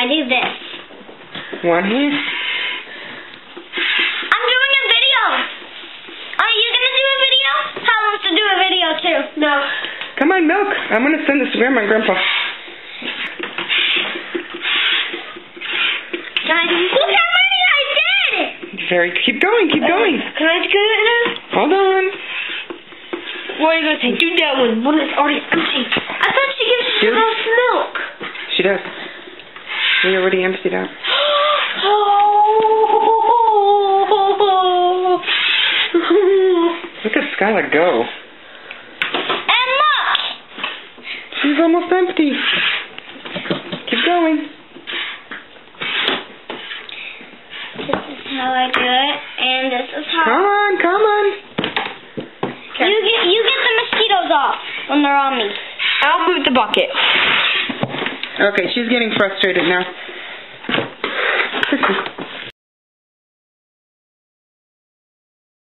I do this. One here. I'm doing a video. Are you going to do a video? Hal wants to do a video too. No. Come on, Milk. I'm going to send this to Grandma and Grandpa. Guys, look how many I did. Keep going, keep going. Can I do it now? Hold on. What are you going to say? Do that one that's already empty. I thought she gives us milk. She does. We already emptied out. Look at Skylar go. And look! She's almost empty. Keep going. This is how I do it, and this is how... Come on, come on. You get the mosquitoes off when they're on me. I'll move the bucket. Okay, she's getting frustrated now.